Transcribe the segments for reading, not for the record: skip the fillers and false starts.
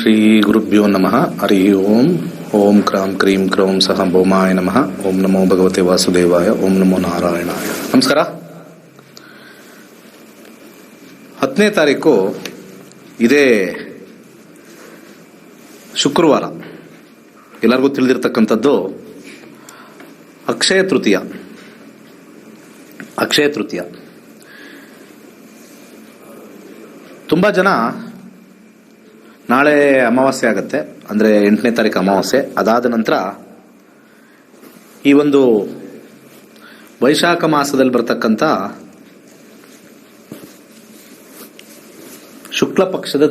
ಶ್ರೀ ಗುರುಭ್ಯೋ ನಮಃ. ಹರಿ ಓಂ. ಓಂ ಕ್ರಾಂ ಕ್ರೀಂ ಕ್ರೌಂ ಸಹ ಭೌಮಾಯ ನಮಃ. ಓಂ ನಮೋ ಭಗವತೆ ವಾಸುದೇವಾಯ. ಓಂ ನಮೋ ನಾರಾಯಣಾಯ. ನಮಸ್ಕಾರ. 10ನೇ ತಾರೀಕು ಇದೇ ಶುಕ್ರವಾರ. ಎಲ್ಲರಿಗೂ ತಿಳಿದಿರ್ತಕ್ಕಂಥದ್ದು ಅಕ್ಷಯ ತೃತೀಯ. ಅಕ್ಷಯ ತೃತೀಯ ತುಂಬ ಜನ ನಾಳೆ ಅಮಾವಾಸ್ಯೆ ಆಗುತ್ತೆ, ಅಂದರೆ 8ನೇ ತಾರೀಕು ಅಮಾವಾಸ್ಯೆ. ಅದಾದ ನಂತರ ಈ ಒಂದು ವೈಶಾಖ ಮಾಸದಲ್ಲಿ ಬರ್ತಕ್ಕಂಥ ಶುಕ್ಲ ಪಕ್ಷದ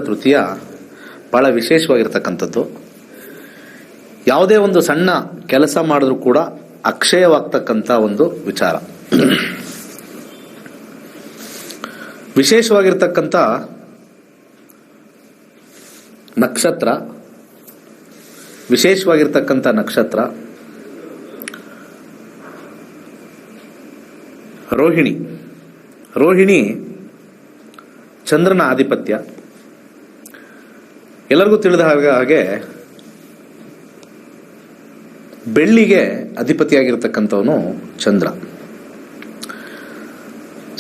ತೃತೀಯ ಬಹಳ ವಿಶೇಷವಾಗಿರ್ತಕ್ಕಂಥದ್ದು. ಯಾವುದೇ ಒಂದು ಸಣ್ಣ ಕೆಲಸ ಮಾಡಿದ್ರೂ ಕೂಡ ಅಕ್ಷಯವಾಗ್ತಕ್ಕಂಥ ಒಂದು ವಿಚಾರ. ವಿಶೇಷವಾಗಿರ್ತಕ್ಕಂಥ ನಕ್ಷತ್ರ ರೋಹಿಣಿ ಚಂದ್ರನ ಆಧಿಪತ್ಯ. ಎಲ್ಲರಿಗೂ ತಿಳಿದ ಹಾಗೆ ಬೆಳ್ಳಿಗೆ ಅಧಿಪತಿಯಾಗಿರ್ತಕ್ಕಂಥವನು ಚಂದ್ರ.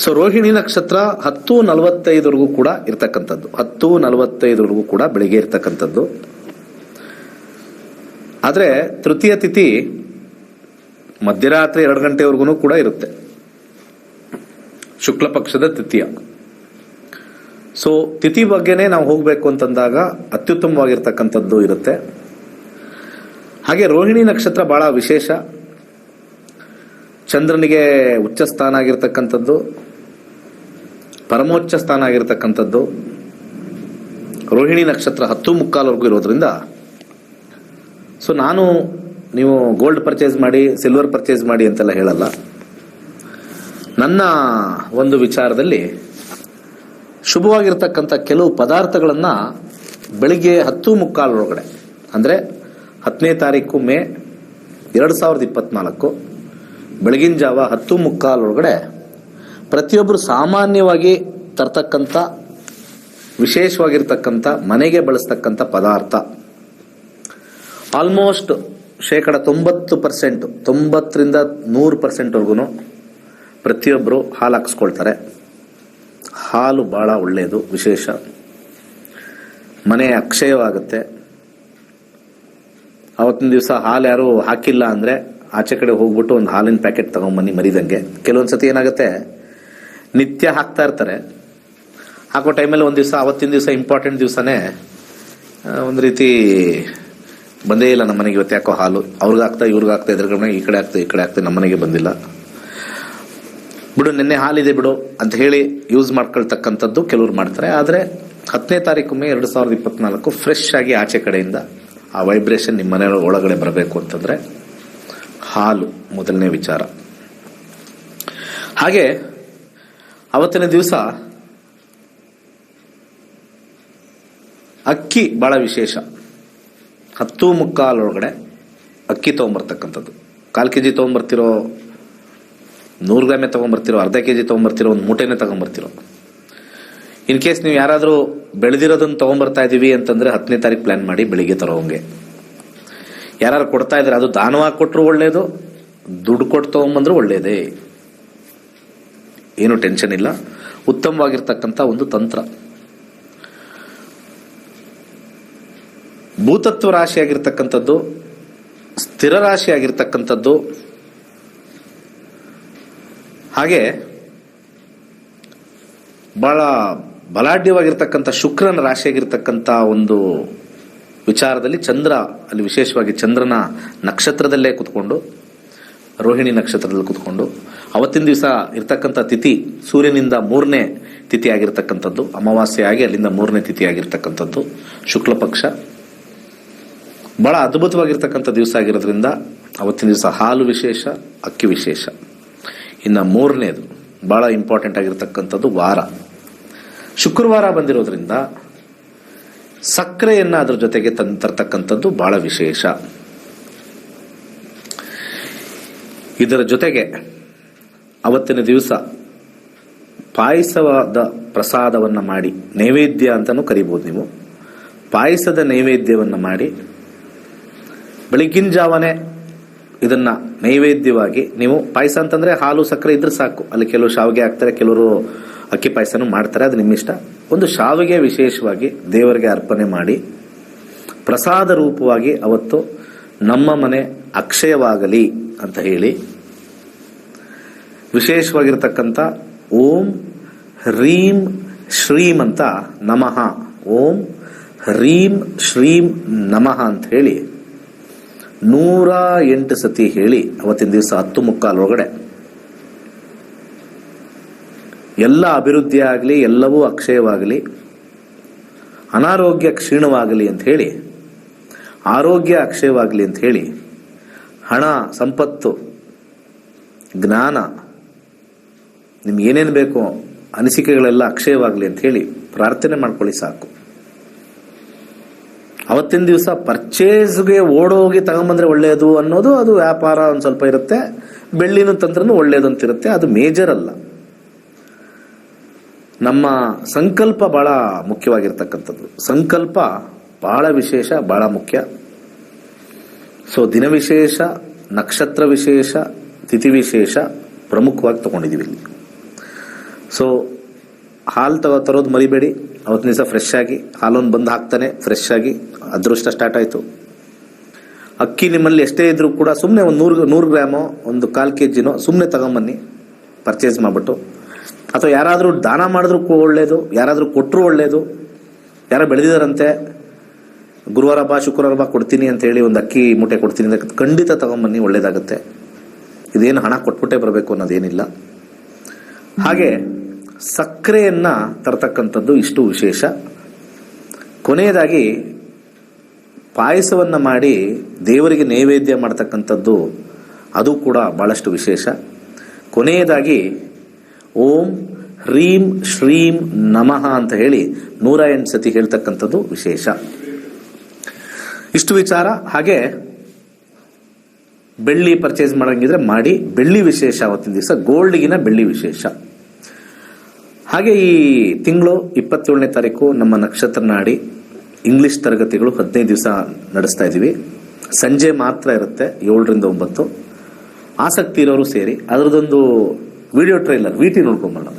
ಸೊ ರೋಹಿಣಿ ನಕ್ಷತ್ರ 10:45 ಕೂಡ ಇರ್ತಕ್ಕಂಥದ್ದು. 10:45 ಕೂಡ ಬೆಳಿಗ್ಗೆ ಇರ್ತಕ್ಕಂಥದ್ದು. ಆದರೆ ತೃತೀಯ ತಿಥಿ ಮಧ್ಯರಾತ್ರಿ 2 ಗಂಟೆವರೆಗೂ ಕೂಡ ಇರುತ್ತೆ, ಶುಕ್ಲ ಪಕ್ಷದ ತೃತೀಯ. ಸೊ ತಿಥಿ ಬಗ್ಗೆನೇ ನಾವು ಹೋಗಬೇಕು ಅಂತಂದಾಗ ಅತ್ಯುತ್ತಮವಾಗಿರ್ತಕ್ಕಂಥದ್ದು ಇರುತ್ತೆ. ಹಾಗೆ ರೋಹಿಣಿ ನಕ್ಷತ್ರ ಬಹಳ ವಿಶೇಷ. ಚಂದ್ರನಿಗೆ ಉಚ್ಚ ಸ್ಥಾನ ಆಗಿರ್ತಕ್ಕಂಥದ್ದು, ಪರಮೋಚ್ಚ ಸ್ಥಾನ ಆಗಿರ್ತಕ್ಕಂಥದ್ದು. ರೋಹಿಣಿ ನಕ್ಷತ್ರ 10:45 ಇರೋದ್ರಿಂದ ಸೊ ನೀವು ಗೋಲ್ಡ್ ಪರ್ಚೇಸ್ ಮಾಡಿ, ಸಿಲ್ವರ್ ಪರ್ಚೇಸ್ ಮಾಡಿ ಅಂತೆಲ್ಲ ಹೇಳಲ್ಲ. ನನ್ನ ಒಂದು ವಿಚಾರದಲ್ಲಿ ಶುಭವಾಗಿರ್ತಕ್ಕಂಥ ಕೆಲವು ಪದಾರ್ಥಗಳನ್ನು ಬೆಳಿಗ್ಗೆ 10:45 ಅಂದರೆ 10ನೇ ತಾರೀಕು ಮೇ 2024 ಬೆಳಗಿನ ಜಾವ 10:45 ಪ್ರತಿಯೊಬ್ಬರು ಸಾಮಾನ್ಯವಾಗಿ ತರ್ತಕ್ಕಂಥ ವಿಶೇಷವಾಗಿರ್ತಕ್ಕಂಥ ಮನೆಗೆ ಬಳಸ್ತಕ್ಕಂಥ ಪದಾರ್ಥ. ಆಲ್ಮೋಸ್ಟ್ 90%, 90ರಿಂದ 100%ವರೆಗೂ ಪ್ರತಿಯೊಬ್ಬರು ಹಾಲು ಹಾಕಿಸ್ಕೊಳ್ತಾರೆ. ಹಾಲು ಬಹಳ ಒಳ್ಳೆಯದು, ವಿಶೇಷ. ಮನೆ ಅಕ್ಷಯವಾಗುತ್ತೆ. ಅವತ್ತಿನ ದಿವಸ ಹಾಲು ಯಾರು ಹಾಕಿಲ್ಲ ಅಂದರೆ ಆಚೆ ಕಡೆ ಹೋಗ್ಬಿಟ್ಟು ಒಂದು ಹಾಲಿನ ಪ್ಯಾಕೆಟ್ ತಗೊಂಬನ್ನಿ ಮರಿದಂಗೆ. ಕೆಲವೊಂದ್ಸತಿ ಏನಾಗುತ್ತೆ, ನಿತ್ಯ ಹಾಕ್ತಾ ಇರ್ತಾರೆ. ಹಾಕೋ ಟೈಮಲ್ಲಿ ಅವತ್ತಿನ ದಿವಸ ಇಂಪಾರ್ಟೆಂಟ್ ದಿವಸನೇ ಒಂದು ರೀತಿ ಬಂದೇ ಇಲ್ಲ ನಮ್ಮ ಮನೆಗೆ ಇವತ್ತು ಯಾಕೋ ಹಾಲು, ಅವ್ರಿಗೆ ಆಗ್ತಾ ಇವ್ರಿಗೆ ಆಗ್ತಾ ಎದುರುಗಡೆ ಈ ಕಡೆ ಆಗ್ತಾ ನಮ್ಮ ಮನೆಗೆ ಬಂದಿಲ್ಲ, ಬಿಡು ನಿನ್ನೆ ಹಾಲಿದೆ ಬಿಡು ಅಂತ ಹೇಳಿ ಯೂಸ್ ಮಾಡ್ಕೊಳ್ತಕ್ಕಂಥದ್ದು ಕೆಲವ್ರು ಮಾಡ್ತಾರೆ. ಆದರೆ 10ನೇ ತಾರೀಕು ಮೇ 2024 ಫ್ರೆಶ್ ಆಗಿ ಆಚೆ ಕಡೆಯಿಂದ ಆ ವೈಬ್ರೇಷನ್ ನಿಮ್ಮ ಮನೆ ಒಳಗಡೆ ಬರಬೇಕು ಅಂತಂದ್ರೆ ಹಾಲು ಮೊದಲನೇ ವಿಚಾರ. ಹಾಗೆ ಅವತ್ತಿನ ದಿವಸ ಅಕ್ಕಿ ಬಹಳ ವಿಶೇಷ. 10:45 ಅಕ್ಕಿ ತಗೊಂಬರ್ತಕ್ಕಂಥದ್ದು. 1/4 kg ತಗೊಂಬರ್ತಿರೋ, 100 ಗ್ರಾಮೇ ತಗೊಂಬರ್ತಿರೋ, ಅರ್ಧ kg ತಗೊಂಬರ್ತಿರೋ, ಒಂದು ಮೂಟೆನೇ ತಗೊಂಬರ್ತಿರೋ. ಇನ್ ಕೇಸ್ ನೀವು ಯಾರಾದರೂ ಬೆಳೆದಿರೋದನ್ನು ತಗೊಂಬರ್ತಾ ಇದೀವಿ ಅಂತಂದ್ರೆ 10ನೇ ತಾರೀಕು ಪ್ಲಾನ್ ಮಾಡಿ ಬೆಳಿಗ್ಗೆ ತರೋಂಗೆ. ಯಾರು ಕೊಡ್ತಾ ಇದ್ರೆ ಅದು ದಾನವಾಗಿ ಕೊಟ್ಟರು ಒಳ್ಳೇದು, ದುಡ್ಡು ಕೊಟ್ಟು ತಗೊಂಬಂದ್ರು ಒಳ್ಳೇದೇ, ಏನು ಟೆನ್ಷನ್ ಇಲ್ಲ. ಉತ್ತಮವಾಗಿರ್ತಕ್ಕಂಥ ಒಂದು ತಂತ್ರ. ಭೂತತ್ವ ರಾಶಿಯಾಗಿರ್ತಕ್ಕಂಥದ್ದು, ಸ್ಥಿರ ರಾಶಿಯಾಗಿರ್ತಕ್ಕಂಥದ್ದು, ಹಾಗೆ ಬಹಳ ಬಲಾಢ್ಯವಾಗಿರ್ತಕ್ಕಂಥ ಶುಕ್ರನ ರಾಶಿಯಾಗಿರ್ತಕ್ಕಂಥ ಒಂದು ವಿಚಾರದಲ್ಲಿ ಚಂದ್ರ ಅಲ್ಲಿ ವಿಶೇಷವಾಗಿ ಚಂದ್ರನ ನಕ್ಷತ್ರದಲ್ಲೇ ಕುತ್ಕೊಂಡು, ರೋಹಿಣಿ ನಕ್ಷತ್ರದಲ್ಲಿ ಕುತ್ಕೊಂಡು ಅವತ್ತಿನ ದಿವಸ ಇರ್ತಕ್ಕಂಥ ತಿಥಿ ಸೂರ್ಯನಿಂದ 3ನೇ ತಿಥಿ ಆಗಿರ್ತಕ್ಕಂಥದ್ದು, ಅಮಾವಾಸ್ಯೆ ಆಗಿ ಅಲ್ಲಿಂದ 3ನೇ ತಿಥಿ ಆಗಿರ್ತಕ್ಕಂಥದ್ದು ಶುಕ್ಲ ಪಕ್ಷ. ಬಹಳ ಅದ್ಭುತವಾಗಿರ್ತಕ್ಕಂಥ ದಿವಸ ಆಗಿರೋದ್ರಿಂದ ಅವತ್ತಿನ ದಿವಸ ಹಾಲು ವಿಶೇಷ, ಅಕ್ಕಿ ವಿಶೇಷ. ಇನ್ನು 3ನೇದು ಬಹಳ ಇಂಪಾರ್ಟೆಂಟ್ ಆಗಿರ್ತಕ್ಕಂಥದ್ದು ವಾರ. ಶುಕ್ರವಾರ ಬಂದಿರೋದ್ರಿಂದ ಸಕ್ಕರೆಯನ್ನ ಅದ್ರ ಜೊತೆಗೆ ತರ್ತಕ್ಕಂಥದ್ದು ಬಹಳ ವಿಶೇಷ. ಇದರ ಜೊತೆಗೆ ಅವತ್ತಿನ ದಿವಸ ಪಾಯಸವಾದ ಪ್ರಸಾದವನ್ನು ಮಾಡಿ, ನೈವೇದ್ಯ ಅಂತಲೂ ಕರಿಬೋದು ನೀವು, ಪಾಯಸದ ನೈವೇದ್ಯವನ್ನು ಮಾಡಿ ಬೆಳಗಿನ ಜಾವನೇ ಇದನ್ನ ನೈವೇದ್ಯವಾಗಿ ನೀವು, ಪಾಯಸ ಅಂತಂದ್ರೆ ಹಾಲು ಸಕ್ಕರೆ ಇದ್ರೆ ಸಾಕು, ಅಲ್ಲಿ ಕೆಲವರು ಶಾವಿಗೆ ಹಾಕ್ತಾರೆ, ಕೆಲವರು ಅಕ್ಕಿ ಪಾಯಸನೂ ಮಾಡ್ತಾರೆ, ಅದು ನಿಮ್ಮಿಷ್ಟ. ಒಂದು ಶಾವಿಗೆ ವಿಶೇಷವಾಗಿ ದೇವರಿಗೆ ಅರ್ಪಣೆ ಮಾಡಿ ಪ್ರಸಾದ ರೂಪವಾಗಿ ಅವತ್ತು ನಮ್ಮ ಮನೆ ಅಕ್ಷಯವಾಗಲಿ ಅಂತ ಹೇಳಿ ವಿಶೇಷವಾಗಿರ್ತಕ್ಕಂಥ ಓಂ ಹ್ರೀಂ ಶ್ರೀಂ ಅಂತ ನಮಃ, ಓಂ ಹ್ರೀಂ ಶ್ರೀಂ ನಮಃ ಅಂತ ಹೇಳಿ 108 ಸತಿ ಹೇಳಿ ಅವತ್ತಿನ ದಿವಸ 10:15 ಒಳಗಡೆ ಎಲ್ಲ ಅಭಿವೃದ್ಧಿ ಆಗಲಿ, ಎಲ್ಲವೂ ಅಕ್ಷಯವಾಗಲಿ, ಅನಾರೋಗ್ಯ ಕ್ಷೀಣವಾಗಲಿ ಅಂತ ಹೇಳಿ, ಆರೋಗ್ಯ ಅಕ್ಷಯವಾಗಲಿ ಅಂತ ಹೇಳಿ, ಹಣ ಸಂಪತ್ತು ಜ್ಞಾನ ನಿಮ್ಗೆ ಏನೇನು ಬೇಕೋ ಅನಿಸಿಕೆಗಳೆಲ್ಲ ಅಕ್ಷಯವಾಗಲಿ ಅಂತ ಹೇಳಿ ಪ್ರಾರ್ಥನೆ ಮಾಡ್ಕೊಳ್ಳಿ ಸಾಕು. ಅವತ್ತಿನ ದಿವಸ ಪರ್ಚೇಸ್ಗೆ ಓಡೋಗಿ ತಗೊಂಬಂದ್ರೆ ಒಳ್ಳೆಯದು ಅನ್ನೋದು, ಅದು ವ್ಯಾಪಾರ ಒಂದು ಸ್ವಲ್ಪ ಇರುತ್ತೆ, ಬೆಳ್ಳಿನ ತಂತ್ರನೂ ಒಳ್ಳೆಯದು ಅಂತಿರುತ್ತೆ, ಅದು ಮೇಜರ್ ಅಲ್ಲ. ನಮ್ಮ ಸಂಕಲ್ಪ ಬಹಳ ಮುಖ್ಯವಾಗಿರ್ತಕ್ಕಂಥದ್ದು. ಸಂಕಲ್ಪ ಬಹಳ ವಿಶೇಷ, ಬಹಳ ಮುಖ್ಯ. ಸೊ ದಿನ ವಿಶೇಷ, ನಕ್ಷತ್ರ ವಿಶೇಷ, ತಿಥಿ ವಿಶೇಷ ಪ್ರಮುಖವಾಗಿ ತಗೊಂಡಿದ್ದೀವಿ ಇಲ್ಲಿ. ಸೊ ಹಾಲು ತರೋದು ಮರಿಬೇಡಿ. ಅವತ್ತಿನ ದಿವಸ ಫ್ರೆಶ್ ಆಗಿ ಹಾಲನ್ನು ಬಂದು ಹಾಕ್ತಾನೆ ಫ್ರೆಶ್ ಆಗಿ ಅದೃಷ್ಟ ಸ್ಟಾರ್ಟ್ ಆಯಿತು. ಅಕ್ಕಿ ನಿಮ್ಮಲ್ಲಿ ಎಷ್ಟೇ ಇದ್ರೂ ಕೂಡ ಸುಮ್ಮನೆ ಒಂದು 100 ಗ್ರಾಮೋ ಒಂದು 1/4 kg ಸುಮ್ಮನೆ ತಗೊಂಬನ್ನಿ ಪರ್ಚೇಸ್ ಮಾಡಿಬಿಟ್ಟು. ಅಥವಾ ಯಾರಾದರೂ ದಾನ ಮಾಡಿದ್ರು ಒಳ್ಳೇದು, ಯಾರಾದರೂ ಕೊಟ್ಟರು ಒಳ್ಳೇದು. ಯಾರೋ ಬೆಳೆದಿದ್ದಾರಂತೆ, ಗುರುವಾರ ಬಾ ಶುಕ್ರವಾರ ಬಾ ಕೊಡ್ತೀನಿ ಅಂತ ಹೇಳಿ ಒಂದು ಅಕ್ಕಿ ಮೂಟೆ ಕೊಡ್ತೀನಿ ಅಂತ ಖಂಡಿತ ತಗೊಂಬನ್ನಿ, ಒಳ್ಳೇದಾಗುತ್ತೆ. ಇದೇನು ಹಣ ಕೊಟ್ಬಿಟ್ಟೆ ಬರಬೇಕು ಅನ್ನೋದೇನಿಲ್ಲ. ಹಾಗೆ ಸಕ್ಕರೆಯನ್ನ ತರತಕ್ಕಂಥದ್ದು ಇಷ್ಟು ವಿಶೇಷ. ಕೊನೆಯದಾಗಿ ಪಾಯಸವನ್ನ ಮಾಡಿ ದೇವರಿಗೆ ನೈವೇದ್ಯ ಮಾಡತಕ್ಕಂಥದ್ದು ಅದು ಕೂಡ ಬಹಳಷ್ಟು ವಿಶೇಷ. ಕೊನೆಯದಾಗಿ ಓಂ ಹ್ರೀಂ ಶ್ರೀಂ ನಮಃ ಅಂತ ಹೇಳಿ 108 ಸತಿ ಹೇಳ್ತಕ್ಕಂಥದ್ದು ವಿಶೇಷ. ಇಷ್ಟು ವಿಚಾರ. ಹಾಗೆ ಬೆಳ್ಳಿ ಪರ್ಚೇಸ್ ಮಾಡಂಗಿದ್ರೆ ಮಾಡಿ, ಬೆಳ್ಳಿ ವಿಶೇಷ ಅವತ್ತಿನ ದಿವಸ, ಗೋಲ್ಡ್ಗಿನ ಬೆಳ್ಳಿ ವಿಶೇಷ. ಹಾಗೆ ಈ ತಿಂಗಳು 27ನೇ ತಾರೀಕು ನಮ್ಮ ನಕ್ಷತ್ರ ನಾಡಿ ಇಂಗ್ಲಿಷ್ ತರಗತಿಗಳು 15 ದಿವಸ ನಡೆಸ್ತಾ ಇದ್ದೀವಿ. ಸಂಜೆ ಮಾತ್ರ ಇರುತ್ತೆ 7 ರಿಂದ 9. ಆಸಕ್ತಿ ಇರೋರು ಸೇರಿ ಅದರದೊಂದು ವಿಡಿಯೋ ಟ್ರೈಲರ್ ವಿಟಿ ನೋಡ್ಕೊಂಬರೋಣ.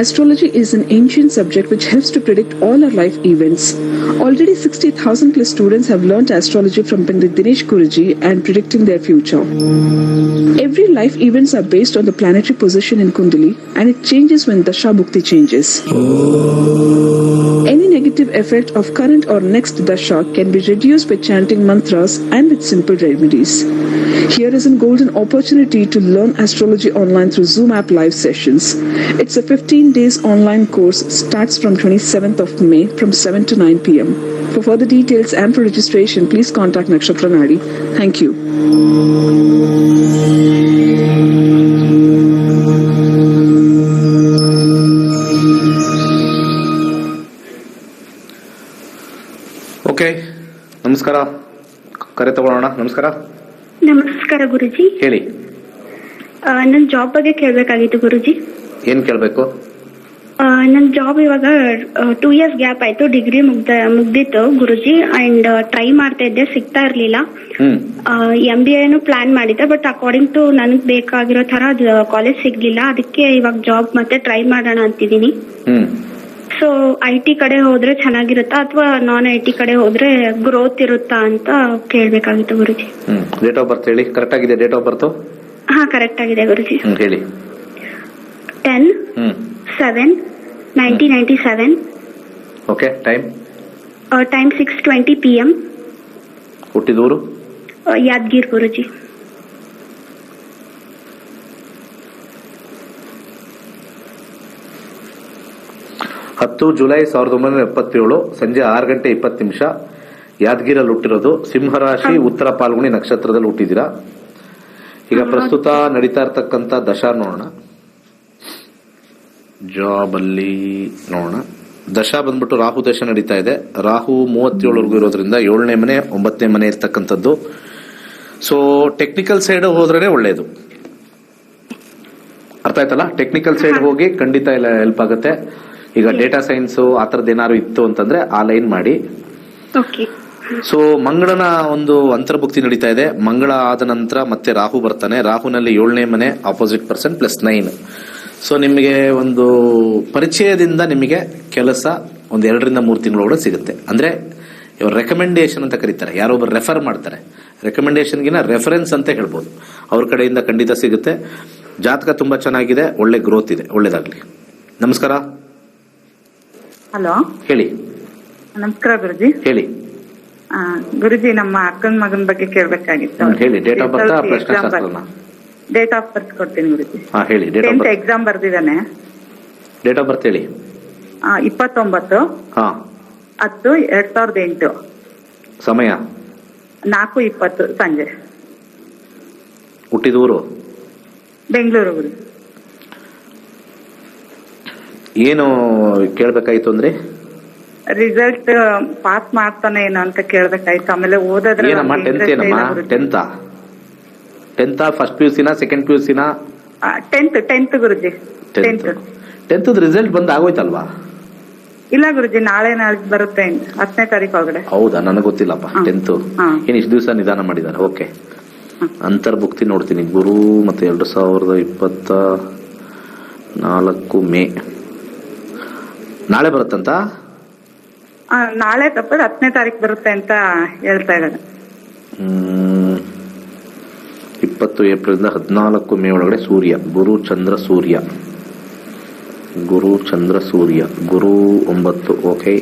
Astrology is an ancient subject which helps to predict all our life events. Already 60,000 plus students have learnt astrology from Pandit Dinesh Guruji and predicting their future. Every life events are based on the planetary position in Kundali, and it changes when Dasha Bhukti changes. Any negative effect of current or next Dasha can be reduced by chanting mantras and with simple remedies. Here is a golden opportunity to learn astrology online through Zoom app live sessions. It's a 15 days online course, starts from 27th of May from 7 to 9 p.m. For further details and for registration, please contact Nakshatra Nadi. Thank you. Okay, ನಮಸ್ಕಾರ. ಕರೆ ತಗೊಳ್ಳೋಣ. ನಮಸ್ಕಾರ. ನಮಸ್ಕಾರ ಗುರುಜಿ. ಹೇಳಿ. ನನ್ನ job ಬಗ್ಗೆ ಕೇಳಬೇಕಾಗಿತ್ತು ಗುರುಜಿ. ಏನ್ ಕೇಳಬೇಕು? ನನ್ನ ಜಾಬ್ ಇವಾಗ 2 years ಗ್ಯಾಪ್ ಆಯ್ತು. ಡಿಗ್ರಿ ಮುಗ್ದಿತ್ತು ಗುರುಜಿ, ಅಂಡ್ ಟ್ರೈ ಮಾಡ್ತಾ ಇದ್ದೆ, ಸಿಗ್ತಾ ಇರ್ಲಿಲ್ಲ. MBA ಪ್ಲಾನ್ ಮಾಡಿದ್ದೆ, ಬಟ್ ಅಕಾರ್ಡಿಂಗ್ ಟು ನನಗ್ ಬೇಕಾಗಿರೋ ತರ ಕಾಲೇಜ್ ಸಿಗ್ಲಿಲ್ಲ. ಅದಕ್ಕೆ ಇವಾಗ ಜಾಬ್ ಮತ್ತೆ ಟ್ರೈ ಮಾಡೋಣ ಅಂತಿದೀನಿ. ಸೊ IT ಕಡೆ ಹೋದ್ರೆ ಚೆನ್ನಾಗಿರುತ್ತಾ ಅಥವಾ ನಾನ್ IT ಕಡೆ ಹೋದ್ರೆ ಗ್ರೋತ್ ಇರುತ್ತಾ ಅಂತ ಕೇಳ್ಬೇಕಾಗಿತ್ತು ಗುರುಜಿ. ಡೇಟ್ ಆಫ್ ಬರ್ತ್ ಹೇಳಿ. ಕರೆಕ್ಟ್ ಆಗಿದೆ ಡೇಟ್ ಆಫ್ ಬರ್ತ್? ಹಾ, ಕರೆಕ್ಟ್ ಆಗಿದೆ ಗುರುಜಿ. ಹೇಳಿ. 10/7/1997. ಓಕೆ. Time 6:20 PM. ಹುಟ್ಟಿದೂರು? ಯಾದಗಿರಿ ಗುರುಜಿ. ಜುಲೈ 1977 ಸಂಜೆ 6:20 ಯಾದಗಿರಲ್ಲಿ ಹುಟ್ಟಿರೋದು. ಸಿಂಹರಾಶಿ, ಉತ್ತರ ಪಾಲ್ಗುಣಿ ನಕ್ಷತ್ರದಲ್ಲಿ ಹುಟ್ಟಿದ್ದೀರಾ. ಈಗ ಪ್ರಸ್ತುತ ನಡೀತಾ ಇರ್ತಕ್ಕಂಥ ದಶಾ ನೋಡೋಣ. ಜಾಬ್ ಅಲ್ಲಿ ನೋಡೋಣ. ದಶಾ ಬಂದ್ಬಿಟ್ಟು ರಾಹು ದಶ ನಡೀತಾ ಇದೆ. ರಾಹು 37ವರೆಗೂ ಇರೋದ್ರಿಂದ 7ನೇ ಮನೆ 9ನೇ ಮನೆ ಇರ್ತಕ್ಕಂಥದ್ದು. ಸೊ ಟೆಕ್ನಿಕಲ್ ಸೈಡ್ ಹೋದ್ರೆ ಒಳ್ಳೇದು. ಅರ್ಥ ಆಯ್ತಲ್ಲ? ಟೆಕ್ನಿಕಲ್ ಸೈಡ್ ಹೋಗಿ ಖಂಡಿತ ಹೆಲ್ಪ್ ಆಗುತ್ತೆ. ಈಗ ಡೇಟಾ ಸೈನ್ಸ್ ಆ ಥರದ್ದು ಏನಾದ್ರು ಇತ್ತು ಅಂತಂದ್ರೆ ಆ ಲೈನ್ ಮಾಡಿ. ಓಕೆ. ಸೊ ಮಂಗಳನ ಒಂದು ಅಂತರ್ಭುಕ್ತಿ ನಡೀತಾ ಇದೆ. ಮಂಗಳ ಆದ ನಂತರ ಮತ್ತೆ ರಾಹು ಬರ್ತಾನೆ. ರಾಹುನಲ್ಲಿ 7ನೇ ಮನೆ ಆಪೋಸಿಟ್ ಪರ್ಸನ್ +9. ಸೊ ನಿಮಗೆ ಒಂದು ಪರಿಚಯದಿಂದ ನಿಮಗೆ ಕೆಲಸ ಒಂದು 2 ರಿಂದ 3 ತಿಂಗಳೊಳಗೆ ಸಿಗುತ್ತೆ. ಅಂದ್ರೆ ಇವ್ರ ರೆಕಮೆಂಡೇಶನ್ ಅಂತ ಕರೀತಾರೆ, ಯಾರೊಬ್ಬರು ರೆಫರ್ ಮಾಡ್ತಾರೆ. ರೆಕಮೆಂಡೇಶನ್ಗಿನ ರೆಫರೆನ್ಸ್ ಅಂತ ಹೇಳ್ಬೋದು. ಅವ್ರ ಕಡೆಯಿಂದ ಖಂಡಿತ ಸಿಗುತ್ತೆ. ಜಾತಕ ತುಂಬಾ ಚೆನ್ನಾಗಿದೆ, ಒಳ್ಳೆ ಗ್ರೋತ್ ಇದೆ. ಒಳ್ಳೇದಾಗ್ಲಿ. ನಮಸ್ಕಾರ. ಹಲೋ, ಹೇಳಿ. ನಮಸ್ಕಾರ ಗುರುಜಿ. ಹೇಳಿ. ಗುರುಜಿ, ನಮ್ಮ ಅಕ್ಕನ ಮಗನ ಬಗ್ಗೆ ಕೇಳಬೇಕಾಗಿತ್ತು. ಹೇಳಿ. ಡೇಟ್ ಆಫ್ ಬರ್ತ್, ಪ್ರಶ್ನೆಶಾಸ್ತ್ರನ? ಡೇಟ್ ಆಫ್ ಬರ್ತ್ ಕೊಡ್ತೀನಿ ಗುರುಜಿ. ಹೇಳಿ. Date of birth. ಎಕ್ಸಾಮ್ ಬರ್ದಿದ್ದಾನೆ. ಡೇಟ್ ಆಫ್ ಬರ್ತ್ ಹೇಳಿ. 29/10/2008. ಸಮಯ 4:20 ಸಂಜೆ. ಹುಟ್ಟಿದೂರು ಬೆಂಗಳೂರು ಗುರುಜಿ. ಏನು ಕೇಳ್ಬೇಕಾಯ್ತು ಅಂದ್ರೆ? ರಿಸಲ್ಟ್ ಪಾಸ್ ಮಾಡ್ತಾನೆ ಏನೋ ಅಂತ ಕೇಳ್ಬೇಕಾಯ್ತು. ಆಮೇಲೆ ಓದೋದ್ರ ಏನಮ್ಮ? 10th ಏನಮ್ಮ? 10th ಫಸ್ಟ್ PUC ನಾ ಸೆಕೆಂಡ್ PUC ನಾ? 10th ಗುರುಜಿ. 10th ರಿಸಲ್ಟ್ ಬಂದ್ ಆಗೋಯ್ತಲ್ವಾ? ಇಲ್ಲ ಗುರುಜಿ, ನಾಳೆ ಬರುತ್ತೆ 10ನೇ ತಾರೀಕು ಒಳಗಡೆ. ಹೌದಾ? ನನಗೆ ಗೊತ್ತಿಲ್ಲಪ್ಪ. 10th ಏನ್ ಇಷ್ಟು ದಿವಸ ನಿಧಾನ ಮಾಡಿದ್ದಾರೆ. ಓಕೆ. ಅಂತರ್ಭುಕ್ತಿ ನೋಡ್ತೀನಿ. ಗುರು ಮತ್ತೆ 2024 ಮೇ ನಾಳೆ ಬರುತ್ತಂತ. ನಾಳೆ ತಪ್ಪದ 10ನೇ ತಾರೀಕು ಬರುತ್ತೆ ಅಂತ ಹೇಳ್ತಾ ಇದ್ದಾರೆ. 20 ಏಪ್ರಿಲ್ 14 ಮೇ ಒಳಗಡೆ ಸೂರ್ಯ, ಗುರು ಚಂದ್ರ ಸೂರ್ಯ, ಗುರು ಚಂದ್ರ ಸೂರ್ಯ, ಗುರು 9 ಓಕೆ,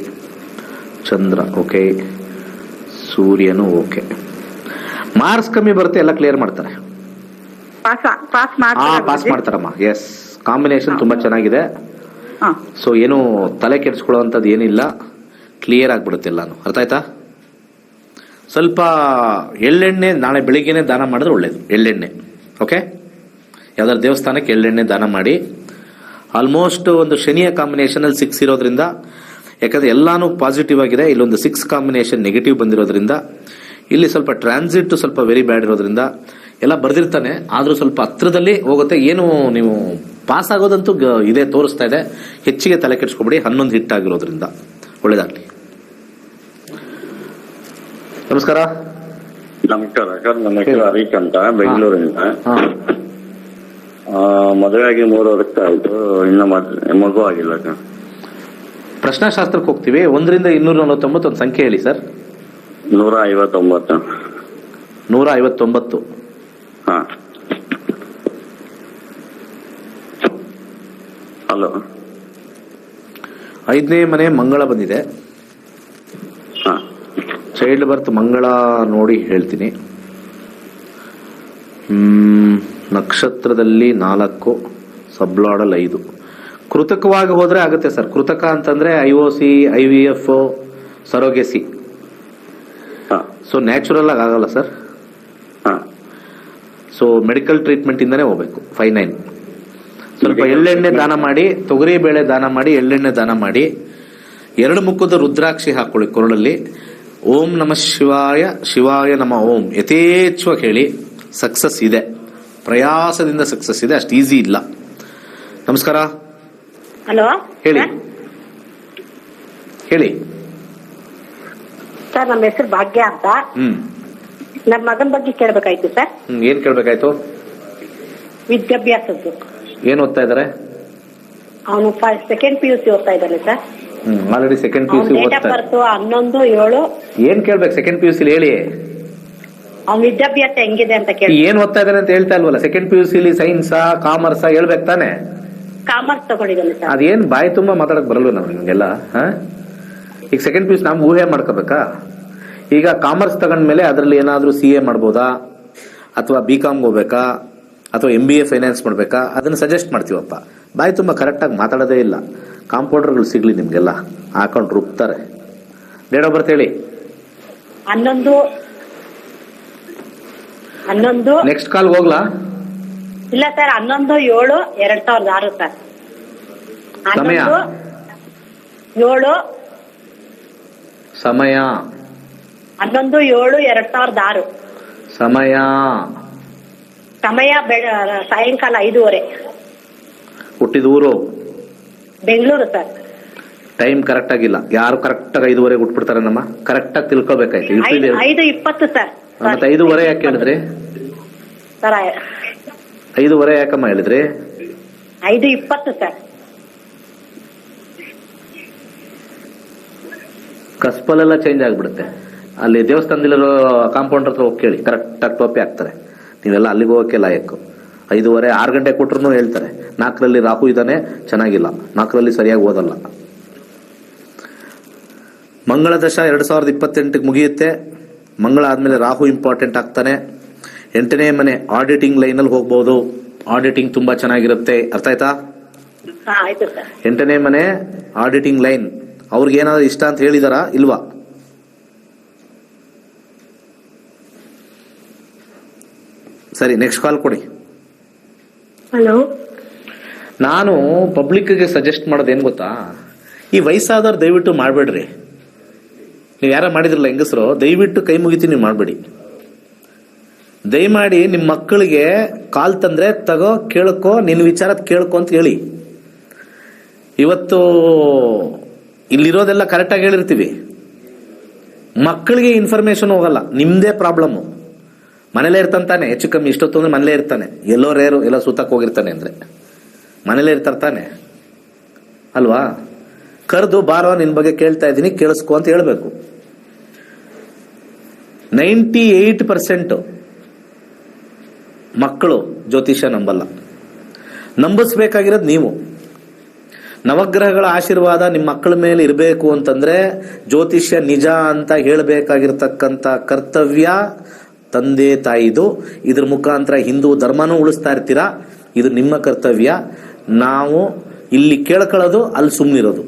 ಚಂದ್ರ ಓಕೆ, ಸೂರ್ಯನು ಓಕೆ. ಮಾರ್ಕ್ಸ್ ಕಮ್ಮಿ ಬರುತ್ತೆ, ಎಲ್ಲ ಕ್ಲಿಯರ್ ಮಾಡ್ತಾರೆ. ಪಾಸ್ ಮಾಡ್ತಾರಮ್ಮ. ಎಸ್, ಕಾಂಬಿನೇಷನ್ ತುಂಬಾ ಚೆನ್ನಾಗಿದೆ. ಸೊ ಏನು ತಲೆ ಕೆಡಿಸ್ಕೊಳ್ಳುವಂಥದ್ದು ಏನಿಲ್ಲ, ಕ್ಲಿಯರ್ ಆಗ್ಬಿಡುತ್ತೆ ಎಲ್ಲಾನು. ಅರ್ಥ ಆಯ್ತಾ? ಸ್ವಲ್ಪ ಎಳ್ಳೆಣ್ಣೆ ನಾಳೆ ಬೆಳಿಗ್ಗೆನೆ ದಾನ ಮಾಡಿದ್ರೆ ಒಳ್ಳೇದು. ಎಳ್ಳೆಣ್ಣೆ ಓಕೆ. ಯಾವ್ದಾದ್ರು ದೇವಸ್ಥಾನಕ್ಕೆ ಎಳ್ಳೆಣ್ಣೆ ದಾನ ಮಾಡಿ. ಆಲ್ಮೋಸ್ಟ್ ಒಂದು ಶನಿಯ ಕಾಂಬಿನೇಷನ್ ಅಲ್ಲಿ 6 ಇರೋದ್ರಿಂದ, ಯಾಕಂದ್ರೆ ಎಲ್ಲಾನು ಪಾಸಿಟಿವ್ ಆಗಿದೆ, ಇಲ್ಲೊಂದು 6 ಕಾಂಬಿನೇಷನ್ ನೆಗೆಟಿವ್ ಬಂದಿರೋದ್ರಿಂದ, ಇಲ್ಲಿ ಸ್ವಲ್ಪ ಟ್ರಾನ್ಸಿಟ್ ಸ್ವಲ್ಪ ವೆರಿ ಬ್ಯಾಡ್ ಇರೋದ್ರಿಂದ ಎಲ್ಲ ಬರ್ದಿರ್ತಾನೆ, ಆದ್ರೂ ಸ್ವಲ್ಪ ಹತ್ರದಲ್ಲಿ ಹೋಗುತ್ತೆ. ಏನು ನೀವು ಪಾಸ್ ಆಗೋದಂತೂ ಇದೇ ತೋರಿಸ್ತಾ ಇದೆ. ಹೆಚ್ಚಿಗೆ ತಲೆ ಕೆಡಿಸ್ಕೊಬೇಡಿ, 11 ಹಿಟ್ ಆಗಿರೋದ್ರಿಂದ. ಒಳ್ಳೇದಾಗ್ಲಿ. ನಮಸ್ಕಾರ. ನಮಸ್ಕಾರ ಸರ್, ನನ್ನ ಹೆಸರು ಹರೀಶ್ ಅಂತ, ಬೆಂಗಳೂರಿಂದ. ಮದುವೆ ಆಗಿ 3 ವರ್ಷ ಆಯ್ತು, ಇನ್ನು ಮಗು ಆಗಿಲ್ಲ ಸರ್. ಪ್ರಶ್ನಾಶಾಸ್ತ್ರಕ್ಕೆ ಹೋಗ್ತೀವಿ. 1 ರಿಂದ 249 ಒಂದು ಸಂಖ್ಯೆ ಹೇಳಿ ಸರ್. 159. 159. ಹಲೋ. 5ನೇ ಮನೆ ಮಂಗಳ ಬಂದಿದೆ. ಚೈಲ್ಡ್ ಬರ್ತ್ ಮಂಗಳ ನೋಡಿ ಹೇಳ್ತೀನಿ. ನಕ್ಷತ್ರದಲ್ಲಿ 4, ಸಬ್ಲಾಡಲ್ 5. ಕೃತಕವಾಗಿ ಹೋದ್ರೆ ಆಗುತ್ತೆ ಸರ್. ಕೃತಕ ಅಂತಂದ್ರೆ IOC, IVF, ಸರೋಗೆಸಿ. ಸೊ ನ್ಯಾಚುರಲ್ ಆಗಿ ಆಗಲ್ಲ ಸರ್. ಸೊ ಮೆಡಿಕಲ್ ಟ್ರೀಟ್ಮೆಂಟ್ ಇಂದಾನೆ ಹೋಗ್ಬೇಕು. 59. ಸ್ವಲ್ಪ ಎಳ್ಳೆಣ್ಣೆ ದಾನ ಮಾಡಿ, ತೊಗರಿ ಬೇಳೆ ದಾನ ಮಾಡಿ, ಎಳ್ಳೆಣ್ಣೆ ದಾನ ಮಾಡಿ, 2 ಮುಖದ ರುದ್ರಾಕ್ಷಿ ಹಾಕೊಳ್ಳಿ ಕೊರಳಲ್ಲಿ. ಓಂ ನಮಃ ಶಿವಾಯ, ಶಿವಾಯ ನಮಃ ಓಂ ಯಥೇಚ್ಛವಾಗಿ ಹೇಳಿ. ಸಕ್ಸಸ್ ಇದೆ, ಪ್ರಯಾಸದಿಂದ ಸಕ್ಸಸ್ ಇದೆ, ಅಷ್ಟು ಈಸಿ ಇಲ್ಲ. ನಮಸ್ಕಾರ. ಹಲೋ ಹೇಳಿ. ಹೇಳಿ ಸರ್, ನಮ್ಮ ಹೆಸರು ಭಾಗ್ಯ ಅಂತ. ನಮ್ಮ ಮಗನ ಬಗ್ಗೆ ಕೇಳಬೇಕಾಯ್ತು ಸರ್. ಏನ್ ಕೇಳ್ಬೇಕಾಯ್ತು? ವಿದ್ಯಾಭ್ಯಾಸದ್ದು. ಏನ್ ಓದ್ತಾ ಇದಾರೆ? ಅವನು ಸೆಕೆಂಡ್ PUC ಓದ್ತಾ ಇದ್ದಾನೆ sir. Already second PUC date of ಬರ್ತ್ 11/7. ಏನ್ ಕೇಳ್ಬೇಕು ಸೆಕೆಂಡ್ PUC ಹೇಳಿ. ಅವ್ನ ವಿದ್ಯಾಭ್ಯಾಸ ಹೆಂಗಿದೆ ಅಂತ ಕೇಳಿ. ಏನ್ ಓದ್ತಾ ಇದ್ದಾನೆ ಅಂತ ಹೇಳ್ತಾ ಇಲ್ವಲ್ಲ. ಸೆಕೆಂಡ್ PUC ಸೈನ್ಸಾ ಕಾಮರ್ಸಾ ಹೇಳ್ಬೇಕು ತಾನೆ. ಕಾಮರ್ಸ್ ತಗೊಂಡಿದ್ದಾನೆ ಸರ್. ಅದೇನ್ ಬಾಯಿ ತುಂಬಾ ಮಾತಾಡಕ್ ಬರಲ್ವ ನಾವು ನಿಮ್ಗೆಲ್ಲ? ಈಗ ಸೆಕೆಂಡ್ PUC ನಾವು ಊಹೆ ಮಾಡ್ಕೋಬೇಕಾ? ಈಗ ಕಾಮರ್ಸ್ ತಗೊಂಡ್ಮೇಲೆ ಅದರಲ್ಲಿ ಏನಾದ್ರೂ CA ಮಾಡ್ಬೋದಾ, ಅಥವಾ BCom ಹೋಗ್ಬೇಕಾ, ಅಥವಾ MBA ಫೈನಾನ್ಸ್ ಮಾಡ್ಬೇಕಾ, ಅದನ್ನ ಸಜೆಸ್ಟ್ ಮಾಡ್ತೀವಪ್ಪ. ಬಾಯಿ ತುಂಬಾ ಕರೆಕ್ಟ್ ಆಗಿ ಮಾತಾಡೋದೇ ಇಲ್ಲ. ಕಾಂಪೌಂಡರ್ಗಳು ಸಿಗ್ಲಿ ನಿಮ್ಗೆಲ್ಲ, ಹಾಕೊಂಡು ರುಬ್ತಾರೆ. ಡೇಟ್ ಆಫ್ ಬರ್ತ್ ಹೇಳಿ. 11. ನೆಕ್ಸ್ಟ್ ಕಾಲ್ ಹೋಗ್ಲಾ? ಇಲ್ಲ ಸರ್, 11/7/2006 ಸರ್. ಸಮಯ 11/7 ಸಮಯ 11/7/2006. ಸಮಯ ಸಮಯ ಸಾಯಂಕಾಲ 5:30. ಹುಟ್ಟಿದ ಊರು ಬೆಂಗಳೂರು ಸರ್. ಟೈಮ್ ಕರೆಕ್ಟ್ ಆಗಿಲ್ಲ. ಯಾರು ಕರೆಕ್ಟ್ ಆಗಿ 5:15 ಉಟ್ಬಿಡ್ತಾರೆ ನಮ್ಮ. ಕರೆಕ್ಟ್ ಆಗಿ ತಿಳ್ಕೊಬೇಕಾಯ್ತು. 5:20 ಸರ್. ಮತ್ತೆ 5:15 ಯಾಕೆ ಹೇಳಿದ್ರಿ ಸರ್ 5:15 ಯಾಕಮ್ಮ ಹೇಳಿದ್ರಿ? 5:20 ಸರ್. ಕಸ್ಪಲೆಲ್ಲ ಚೇಂಜ್ ಆಗ್ಬಿಡುತ್ತೆ. ಅಲ್ಲಿ ದೇವಸ್ಥಾನದಲ್ಲಿರೋ ಕಾಂಪೌಂಡರ್ ಹತ್ರ ಹೋಗಿ ಕೇಳಿ, ಕರೆಕ್ಟ್ ಆಗಿ ಟೋಪಿ ಹಾಕ್ತಾರೆ. ನೀವೆಲ್ಲ ಅಲ್ಲಿಗೆ ಹೋಗಕ್ಕೆ ಲಾಯಕ್ಕು. 5:15 6 ಗಂಟೆ ಕೊಟ್ರು ಹೇಳ್ತಾರೆ 4ರಲ್ಲಿ ರಾಹು ಇದ್ದಾನೆ, ಚೆನ್ನಾಗಿಲ್ಲ, 4ರಲ್ಲಿ ಸರಿಯಾಗಿ ಓದಲ್ಲ. ಮಂಗಳ ದಶ 2028 ಮುಗಿಯುತ್ತೆ. ಮಂಗಳ ಆದ್ಮೇಲೆ ರಾಹು ಇಂಪಾರ್ಟೆಂಟ್ ಆಗ್ತಾನೆ. 8ನೇ ಮನೆ ಆಡಿಟಿಂಗ್ ಲೈನಲ್ಲಿ ಹೋಗ್ಬೋದು. ಆಡಿಟಿಂಗ್ ತುಂಬಾ ಚೆನ್ನಾಗಿರುತ್ತೆ. ಅರ್ಥ ಆಯ್ತಾ? ಆಯ್ತು ಸರ್. 8ನೇ ಮನೆ ಆಡಿಟಿಂಗ್ ಲೈನ್. ಅವ್ರಿಗೆ ಏನಾದ್ರು ಇಷ್ಟ ಅಂತ ಹೇಳಿದಾರಾ ಇಲ್ವಾ? ಸರಿ, ನೆಕ್ಸ್ಟ್ ಕಾಲ್ ಕೊಡಿ. ಹಲೋ, ನಾನು ಪಬ್ಲಿಕ್ಗೆ ಸಜೆಸ್ಟ್ ಮಾಡೋದು ಏನ್ ಗೊತ್ತಾ, ಈ ವಯಸ್ಸಾದವ್ರು ದಯವಿಟ್ಟು ಮಾಡಬೇಡ್ರಿ. ನೀವು ಯಾರ ಮಾಡಿದ್ರಲ್ಲ ಹೆಂಗಸರು, ದಯವಿಟ್ಟು ಕೈ ಮುಗಿತೀನಿ ನೀವು ಮಾಡಬೇಡಿ. ದಯಮಾಡಿ ನಿಮ್ಮ ಮಕ್ಕಳಿಗೆ ಕಾಲ್ ತಂದ್ರೆ ತಗೋ, ಕೇಳ್ಕೊ, ನಿನ್ನ ವಿಚಾರ ಕೇಳ್ಕೊ ಅಂತ ಹೇಳಿ. ಇವತ್ತು ಇಲ್ಲಿರೋದೆಲ್ಲ ಕರೆಕ್ಟಾಗಿ ಹೇಳಿರ್ತೀವಿ, ಮಕ್ಕಳಿಗೆ ಇನ್ಫಾರ್ಮೇಶನ್ ಹೋಗಲ್ಲ. ನಿಮ್ದೇ ಪ್ರಾಬ್ಲಮ್ಮು. ಮನೇಲೇ ಇರ್ತಾನೆ, ಹೆಚ್ಚು ಕಮ್ಮಿ ಇಷ್ಟೊತ್ತು ಅಂದ್ರೆ ಮನೇಲೇ ಇರ್ತಾನೆ. ಎಲ್ಲೋ ರೇರು ಎಲ್ಲ ಸುತ್ತಕ್ಕೆ ಹೋಗಿರ್ತಾನೆ ಅಂದ್ರೆ ಮನೇಲೇ ಇರ್ತಾನೆ ಅಲ್ವಾ? ಕರೆದು ಬಾರೋ, ನಿನ್ ಬಗ್ಗೆ ಕೇಳ್ತಾ ಇದ್ದೀನಿ ಕೇಳಿಸ್ಕೊ ಅಂತ ಹೇಳ್ಬೇಕು. 98% ಮಕ್ಕಳು ಜ್ಯೋತಿಷ್ಯ ನಂಬಲ್ಲ. ನಂಬಿಸ್ಬೇಕಾಗಿರೋದು ನೀವು. ನವಗ್ರಹಗಳ ಆಶೀರ್ವಾದ ನಿಮ್ಮ ಮಕ್ಕಳ ಮೇಲೆ ಇರಬೇಕು ಅಂತಂದ್ರೆ ಜ್ಯೋತಿಷ್ಯ ನಿಜ ಅಂತ ಹೇಳಬೇಕಾಗಿರ್ತಕ್ಕಂಥ ಕರ್ತವ್ಯ ತಂದೆ ತಾಯಿದು. ಇದ್ರ ಮುಖಾಂತರ ಹಿಂದೂ ಧರ್ಮನೂ ಉಳಿಸ್ತಾ ಇರ್ತೀರಾ. ಇದು ನಿಮ್ಮ ಕರ್ತವ್ಯ. ನಾವು ಇಲ್ಲಿ ಕೇಳ್ಕೊಳ್ಳೋದು, ಅಲ್ಲಿ ಸುಮ್ಮನಿರೋದು.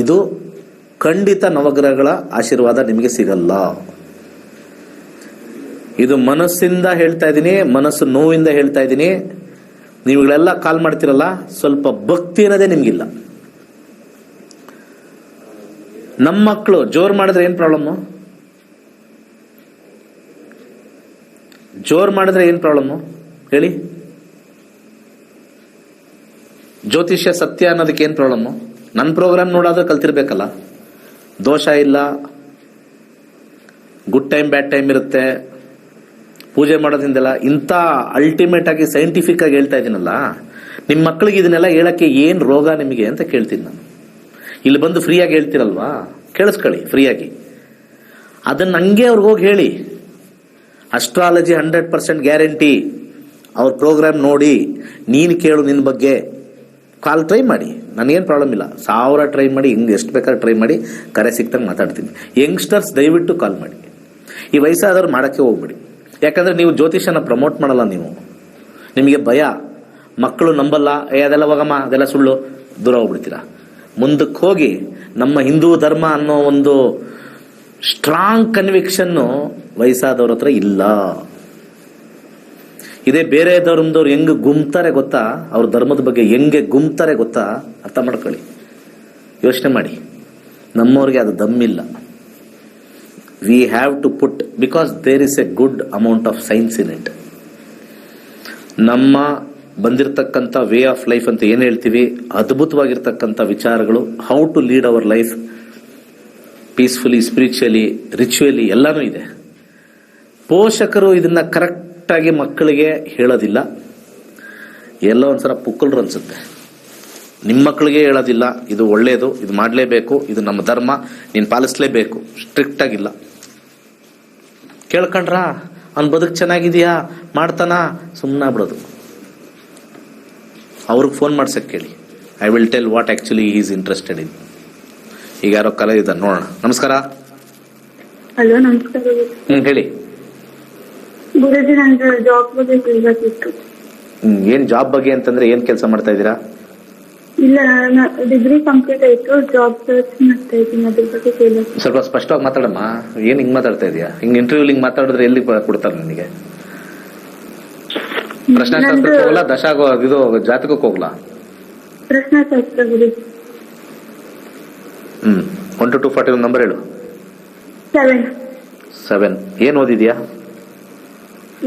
ಇದು ಖಂಡಿತ ನವಗ್ರಹಗಳ ಆಶೀರ್ವಾದ ನಿಮಗೆ ಸಿಗಲ್ಲ. ಇದು ಮನಸ್ಸಿಂದ ಹೇಳ್ತಾ ಇದ್ದೀನಿ, ಮನಸ್ಸು ನೋವಿಂದ ಹೇಳ್ತಾ ಇದ್ದೀನಿ. ನೀವುಗಳೆಲ್ಲ ಕಾಲ್ ಮಾಡ್ತಿರಲ್ಲ, ಸ್ವಲ್ಪ ಭಕ್ತಿ ಅನ್ನೋದೇ ನಿಮ್ಗಿಲ್ಲ. ನಮ್ಮ ಮಕ್ಕಳು ಜೋರ್ ಮಾಡಿದ್ರೆ ಏನ್ ಪ್ರಾಬ್ಲಮ್ಮು? ಜೋರ್ ಮಾಡಿದ್ರೆ ಏನ್ ಪ್ರಾಬ್ಲಮ್ಮು ಹೇಳಿ? ಜ್ಯೋತಿಷ್ಯ ಸತ್ಯ ಅನ್ನೋದಕ್ಕೆ ಏನ್ ಪ್ರಾಬ್ಲಮ್ಮು? ನನ್ನ ಪ್ರೋಗ್ರಾಮ್ ನೋಡಾದ್ರೆ ಕಲ್ತಿರ್ಬೇಕಲ್ಲ. ದೋಷ ಇಲ್ಲ, ಗುಡ್ ಟೈಮ್ ಬ್ಯಾಡ್ ಟೈಮ್ ಇರುತ್ತೆ, ಪೂಜೆ ಮಾಡೋದ್ರಿಂದೆಲ್ಲ. ಇಂಥ ಅಲ್ಟಿಮೇಟ್ ಆಗಿ ಸೈಂಟಿಫಿಕ್ ಆಗಿ ಹೇಳ್ತಾ ಇದ್ದೀನಲ್ಲ, ನಿಮ್ಮ ಮಕ್ಕಳಿಗೆ ಇದನ್ನೆಲ್ಲ ಹೇಳಕ್ಕೆ ಏನ್ ರೋಗ ನಿಮಗೆ ಅಂತ ಕೇಳ್ತೀನಿ ನಾನು. ಇಲ್ಲಿ ಬಂದು ಫ್ರೀಯಾಗಿ ಹೇಳ್ತಿರಲ್ವಾ, ಕೇಳಿಸ್ಕೊಳ್ಳಿ ಫ್ರೀಯಾಗಿ. ಅದನ್ನ ಹಂಗೆ ಅವ್ರಿಗೆ ಹೋಗಿ ಹೇಳಿ. Astrology 100% guarantee. ಅವ್ರ ಪ್ರೋಗ್ರಾಮ್ ನೋಡಿ, ನೀನು ಕೇಳು, ನಿನ್ನ ಬಗ್ಗೆ ಕಾಲ್ ಟ್ರೈ ಮಾಡಿ, ನನಗೇನು ಪ್ರಾಬ್ಲಮ್ ಇಲ್ಲ. 1000 ಟ್ರೈ ಮಾಡಿ, ಹಿಂಗೆ ಎಷ್ಟು ಬೇಕಾದ್ರೆ ಟ್ರೈ ಮಾಡಿ, ಕರೆ ಸಿಕ್ತಂಗೆ ಮಾತಾಡ್ತೀನಿ. ಯಂಗ್ಸ್ಟರ್ಸ್ ದಯವಿಟ್ಟು ಕಾಲ್ ಮಾಡಿ. ಈ ವಯಸ್ಸಾದವ್ರು ಮಾಡೋಕ್ಕೆ ಹೋಗ್ಬಿಡಿ. ಯಾಕಂದ್ರೆ ನೀವು ಜ್ಯೋತಿಷನ ಪ್ರಮೋಟ್ ಮಾಡಲ್ಲ. ನಿಮಗೆ ಭಯ, ಮಕ್ಕಳು ನಂಬಲ್ಲ, ಅದೆಲ್ಲ ಹೋಗಮ್ಮ, ಅದೆಲ್ಲ ಸುಳ್ಳು, ದೂರ ಹೋಗ್ಬಿಡ್ತೀರಾ. ಮುಂದಕ್ಕೆ ಹೋಗಿ ನಮ್ಮ ಹಿಂದೂ ಧರ್ಮ ಅನ್ನೋ ಒಂದು ಸ್ಟ್ರಾಂಗ್ ಕನ್ವಿಕ್ಷನ್ನು ವಯಸ್ಸಾದವ್ರ ಹತ್ರ ಇಲ್ಲ. ಇದೇ ಬೇರೆ ಧರ್ಮದವ್ರು ಹೆಂಗ್ ಗುಮ್ತಾರೆ ಗೊತ್ತಾ, ಅವ್ರ ಧರ್ಮದ ಬಗ್ಗೆ ಹೆಂಗೆ ಗುಮ್ತಾರೆ ಗೊತ್ತಾ, ಅರ್ಥ ಮಾಡ್ಕೊಳ್ಳಿ, ಯೋಚನೆ ಮಾಡಿ. ನಮ್ಮವ್ರಿಗೆ ಅದು ದಮ್ಮಿಲ್ಲ. We have to put, because there is a good amount of science in it. ನಮ್ಮ ಬಂದಿರತಕ್ಕಂಥ ವೇ ಆಫ್ ಲೈಫ್ ಅಂತ ಏನ್ ಹೇಳ್ತೀವಿ, ಅದ್ಭುತವಾಗಿರ್ತಕ್ಕಂಥ ವಿಚಾರಗಳು, how to lead our life peacefully, spiritually, ritually ಎಲ್ಲಾನು ಇದೆ. ಪೋಷಕರು ಇದನ್ನ ಕರೆಕ್ಟ್ ಆಗಿ ಮಕ್ಕಳಿಗೆ ಹೇಳೋದಿಲ್ಲ. ಎಲ್ಲೋ ಒಂದ್ಸಲ ಪುಕ್ಕಲ್ರು ಅನ್ಸುತ್ತೆ. ನಿಮ್ಮ ಮಕ್ಕಳಿಗೆ ಹೇಳೋದಿಲ್ಲ, ಇದು ಒಳ್ಳೇದು, ಇದು ಮಾಡಲೇಬೇಕು, ಇದು ನಮ್ಮ ಧರ್ಮ, ನೀನು ಪಾಲಿಸ್ಲೇಬೇಕು, ಸ್ಟ್ರಿಕ್ಟ್ ಆಗಿಲ್ಲ. ಕೇಳ್ಕೊಂಡ್ರಾ, ಅವ್ನ ಬದುಕು ಚೆನ್ನಾಗಿದೆಯಾ, ಮಾಡ್ತಾನ, ಸುಮ್ಮನೆ ಬಿಡೋದು. ಅವ್ರಿಗೆ ಫೋನ್ ಮಾಡ್ಸಕ್ಕೆ ಕೇಳಿ. I will tell what actually is interested in. ಈಗ ಯಾರೋ ಕಲೆ ಇದ್ದಾರೆ, ನೋಡೋಣ. ನಮಸ್ಕಾರ. ಹಲೋ, ನಮಸ್ಕಾರ. ಹೇಳಿ ಗುರುಜಿ, ನಂದು ಜಾಬ್ ಬಗ್ಗೆ ಕೇಳಬೇಕಿತ್ತು. ಏನ್ ಜಾಬ್ ಬಗ್ಗೆ ಅಂತಂದ್ರೆ ಏನ್ ಕೆಲಸ ಮಾಡ್ತಾ ಇದ್ದೀರಾ? ಇಲ್ಲ, ಡಿಗ್ರಿ ಕಂಪ್ಲೀಟ್ ಆಯ್ತು, ಜಾಬ್ ಸರ್ಚ್ ಮಾಡ್ತಾ ಇದ್ದೀನಿ, ಅದ್ರ ಬಗ್ಗೆ ಕೇಳಬೇಕು. ಸ್ವಲ್ಪ ಸ್ಪಷ್ಟವಾಗಿ ಮಾತಾಡಮ್ಮ. ಏನ್ ಹಿಂಗ್ ಮಾತಾಡ್ತಾ ಇದೀಯಾ? ಹಿಂಗ್ ಇಂಟರ್ವ್ಯೂ ಹಿಂಗ್ ಮಾತಾಡಿದ್ರೆ ಎಲ್ಲಿ ಕೊಡ್ತಾರೆ ನನಗೆ? ಪ್ರಶ್ನಾಶಾಸ್ತ್ರಕ್ಕೆ ಹೋಗಲ್ಲ, ಇದು ಜಾತಕಕ್ಕೆ ಹೋಗ್ಲಾ? ಪ್ರಶ್ನಾಶಾಸ್ತ್ರ ಗುರುಜಿ. 1 to 240 ನಂಬರ್ ಹೇಳು. 7. ಏನ್ ಓದಿದ್ಯಾ?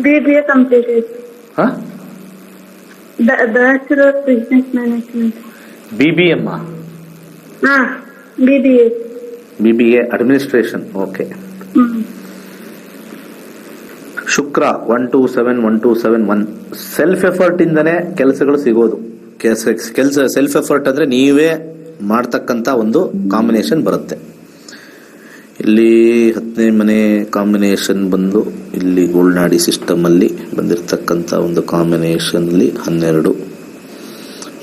BBA ಕಂಪ್ಲೀಟ್ ಆಯ್ತು. Bachelor business management. BBM, ಹಾ, BBA. BBA administration. ಓಕೆ. ಶುಕ್ರ 127 ಸೆಲ್ಫ್ ಎಫರ್ಟ್ ಇಂದನೇ ಕೆಲಸಗಳು ಸಿಗೋದು. ಕೆಲಸ ಸೆಲ್ಫ್ ಎಫರ್ಟ್ ಅಂದ್ರೆ ನೀವೇ ಮಾಡ್ತಕ್ಕಂತ ಒಂದು ಕಾಂಬಿನೇಷನ್ ಬರುತ್ತೆ. ಇಲ್ಲಿ 10ನೇ ಮನೆ ಕಾಂಬಿನೇಷನ್ ಬಂದು ಇಲ್ಲಿ ಗೋಲ್ನಾಡಿ ಸಿಸ್ಟಮ್ ಅಲ್ಲಿ ಬಂದಿರತಕ್ಕಂತ ಒಂದು ಕಾಂಬಿನೇಷನ್ ಅಲ್ಲಿ 12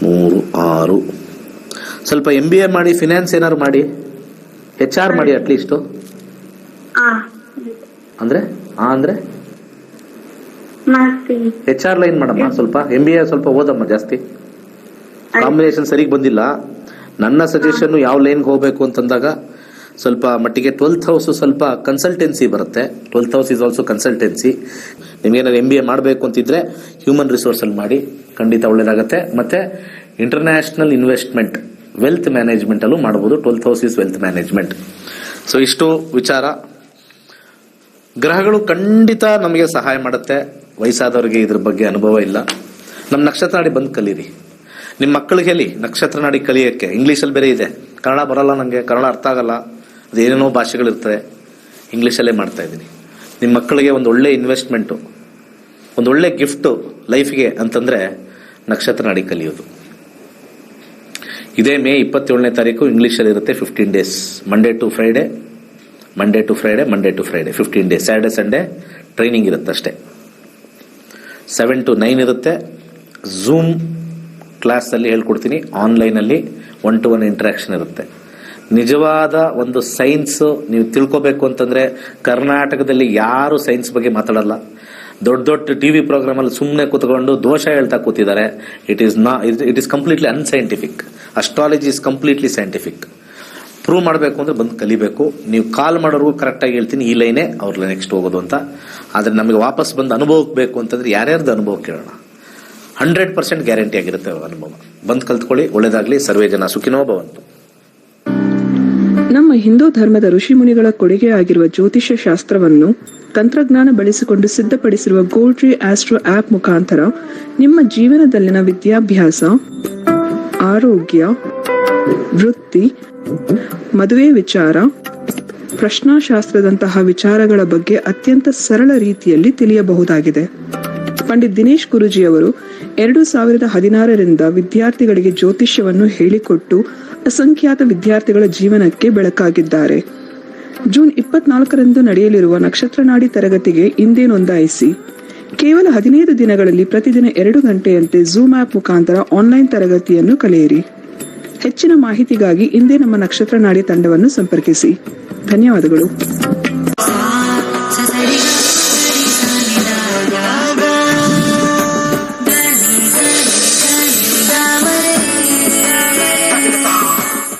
3 6. ಸ್ವಲ್ಪ MBA ಮಾಡಿ, ಫಿನಾನ್ಸ್ ಏನಾದ್ರು ಮಾಡಿ, HR ಮಾಡಿ ಅಟ್ಲೀಸ್ಟ್. ಅಂದ್ರೆ HR ಲೈನ್ ಮಾಡಮ್ಮ. ಸ್ವಲ್ಪ MBA ಸ್ವಲ್ಪ ಓದಮ್ಮ ಜಾಸ್ತಿ. ಕಾಂಬಿನೇಷನ್ ಸರಿಗ್ ಬಂದಿಲ್ಲ. ನನ್ನ ಸಜೆಷನ್ ಯಾವ ಲೈನ್ಗೆ ಹೋಗ್ಬೇಕು ಅಂತಂದಾಗ ಸ್ವಲ್ಪ ಮಟ್ಟಿಗೆ 12th ಹೌಸ್ ಸ್ವಲ್ಪ ಕನ್ಸಲ್ಟೆನ್ಸಿ ಬರುತ್ತೆ. 12th house is also consultancy. ನಿಮ್ಗೇನಾದ್ರು MBA ಮಾಡಬೇಕು ಅಂತಿದ್ರೆ ಹ್ಯೂಮನ್ ರಿಸೋರ್ಸ್ ಅಲ್ಲಿ ಮಾಡಿ, ಖಂಡಿತ ಒಳ್ಳೇದಾಗತ್ತೆ. ಮತ್ತೆ ಇಂಟರ್ನ್ಯಾಷನಲ್ ಇನ್ವೆಸ್ಟ್ಮೆಂಟ್, ವೆಲ್ತ್ ಮ್ಯಾನೇಜ್ಮೆಂಟ್ ಅಲ್ಲೂ ಮಾಡಬಹುದು. 12th house is wealth management. So ಇಷ್ಟು ವಿಚಾರ. ಗ್ರಹಗಳು ಖಂಡಿತ ನಮಗೆ ಸಹಾಯ ಮಾಡುತ್ತೆ. ವಯಸ್ಸಾದವರಿಗೆ ಇದ್ರ ಬಗ್ಗೆ ಅನುಭವ ಇಲ್ಲ. ನಮ್ಮ ನಕ್ಷತ್ರ ನಾಡಿ ಬಂದು ಕಲೀರಿ. ನಿಮ್ಮ ಮಕ್ಕಳಿಗೆ ಹೇಳಿ ನಕ್ಷತ್ರ ನಾಡಿ ಕಲಿಯಕ್ಕೆ. ಇಂಗ್ಲೀಷಲ್ಲಿ ಬೇರೆ ಇದೆ, ಕನ್ನಡ ಬರಲ್ಲ ನನಗೆ, ಕನ್ನಡ ಅರ್ಥ ಆಗಲ್ಲ, ಅದೇನೇನೋ ಭಾಷೆಗಳಿರ್ತವೆ. ಇಂಗ್ಲೀಷಲ್ಲೇ ಮಾಡ್ತಾ ಇದ್ದೀನಿ. ನಿಮ್ಮ ಮಕ್ಕಳಿಗೆ ಒಂದು ಒಳ್ಳೆ ಇನ್ವೆಸ್ಟ್ಮೆಂಟು, ಒಂದು ಒಳ್ಳೆ ಗಿಫ್ಟು ಲೈಫ್ಗೆ ಅಂತಂದ್ರೆ ನಕ್ಷತ್ರ ನಾಡಿ ಕಲಿಯೋದು. ಇದೇ ಮೇ 27ನೇ ತಾರೀಕು ಇಂಗ್ಲೀಷಲ್ಲಿ ಇರುತ್ತೆ. 15 days, Monday to Friday 15 days. Saturday Sunday training ಇರುತ್ತೆ ಅಷ್ಟೇ. 7 to 9 ಇರುತ್ತೆ. ಝೂಮ್ ಕ್ಲಾಸ್ ಅಲ್ಲಿ ಹೇಳ್ಕೊಡ್ತೀನಿ. ಆನ್ಲೈನ್ ಅಲ್ಲಿ 1-to-1 ಇಂಟರಾಕ್ಷನ್ ಇರುತ್ತೆ. ನಿಜವಾದ ಒಂದು ಸೈನ್ಸ್ ನೀವು ತಿಳ್ಕೋಬೇಕು ಅಂತಂದ್ರೆ ಕರ್ನಾಟಕದಲ್ಲಿ ಯಾರು ಸೈನ್ಸ್ ಬಗ್ಗೆ ಮಾತಾಡಲ್ಲ. ದೊಡ್ಡ ಟಿವಿ ಪ್ರೋಗ್ರಾಮ್ ಅಲ್ಲಿ ಸುಮ್ಮನೆ ಕೂತ್ಕೊಂಡು ದೋಷ ಹೇಳ್ತಾ ಕೂತಿದ್ದಾರೆ. It is completely unscientific. Astrology is completely scientific. Prove ಮಾಡಬೇಕು ಅಂದ್ರೆ ಬಂದು ಕಲಿಬೇಕು. ನೀವು ಕಾಲ್ ಮಾಡೋರ್ಗೂ ಕರೆಕ್ಟಾಗಿ ಹೇಳ್ತೀನಿ, ಈ ಲೈನೇ ಅವ್ರ ನೆಕ್ಸ್ಟ್ ಹೋಗೋದು ಅಂತ. ಆದ್ರೆ ನಮಗೆ ವಾಪಸ್ ಬಂದು ಅನುಭವಕ್ಕೆ ಬೇಕು ಅಂತಂದ್ರೆ ಯಾರ್ಯಾರ್ದು ಅನುಭವ ಕೇಳೋಣ. 100% ಗ್ಯಾರಂಟಿ ಆಗಿರುತ್ತೆ ಅನುಭವ. ಬಂದು ಕಲ್ತ್ಕೊಳ್ಳಿ. ಒಳ್ಳೇದಾಗ್ಲಿ. ಸರ್ವೇ ಜನ ಸುಖಿನೋ ಭವಂತು. ನಮ್ಮ ಹಿಂದೂ ಧರ್ಮದ ಋಷಿಮುನಿಗಳ ಕೊಡುಗೆ ಆಗಿರುವ ಜ್ಯೋತಿಷ್ಯ ಶಾಸ್ತ್ರವನ್ನು ತಂತ್ರಜ್ಞಾನ ಬಳಸಿಕೊಂಡು ಸಿದ್ಧಪಡಿಸಿರುವ ಗೋಲ್ಡ್ ಟ್ರೀ ಆಸ್ಟ್ರೋ ಆಪ್ ಮುಖಾಂತರ ನಿಮ್ಮ ಜೀವನದಲ್ಲಿನ ವಿದ್ಯಾಭ್ಯಾಸ, ಆರೋಗ್ಯ, ವೃತ್ತಿ, ಮದುವೆ ವಿಚಾರ, ಪ್ರಶ್ನಾಶಾಸ್ತ್ರದಂತಹ ವಿಚಾರಗಳ ಬಗ್ಗೆ ಅತ್ಯಂತ ಸರಳ ರೀತಿಯಲ್ಲಿ ತಿಳಿಯಬಹುದಾಗಿದೆ. ಪಂಡಿತ್ ದಿನೇಶ್ ಗುರುಜಿಯವರು 2016ರಿಂದ ವಿದ್ಯಾರ್ಥಿಗಳಿಗೆ ಜ್ಯೋತಿಷ್ಯವನ್ನು ಹೇಳಿಕೊಟ್ಟು ಅಸಂಖ್ಯಾತ ವಿದ್ಯಾರ್ಥಿಗಳ ಜೀವನಕ್ಕೆ ಬೆಳಕಾಗಿದ್ದಾರೆ. ಜೂನ್ 24ರಂದು ನಡೆಯಲಿರುವ ನಕ್ಷತ್ರ ನಾಡಿ ತರಗತಿಗೆ ಇಂದೇ ನೋಂದಾಯಿಸಿ. ಕೇವಲ 15 ದಿನಗಳಲ್ಲಿ ಪ್ರತಿದಿನ 2 ಗಂಟೆಯಂತೆ ಝೂಮ್ ಆಪ್ ಮುಖಾಂತರ ಆನ್ಲೈನ್ ತರಗತಿಯನ್ನು ಕಲಿಯಿರಿ. ಹೆಚ್ಚಿನ ಮಾಹಿತಿಗಾಗಿ ಇಂದೇ ನಮ್ಮ ನಕ್ಷತ್ರ ನಾಡಿ ತಂಡವನ್ನು ಸಂಪರ್ಕಿಸಿ. ಧನ್ಯವಾದಗಳು.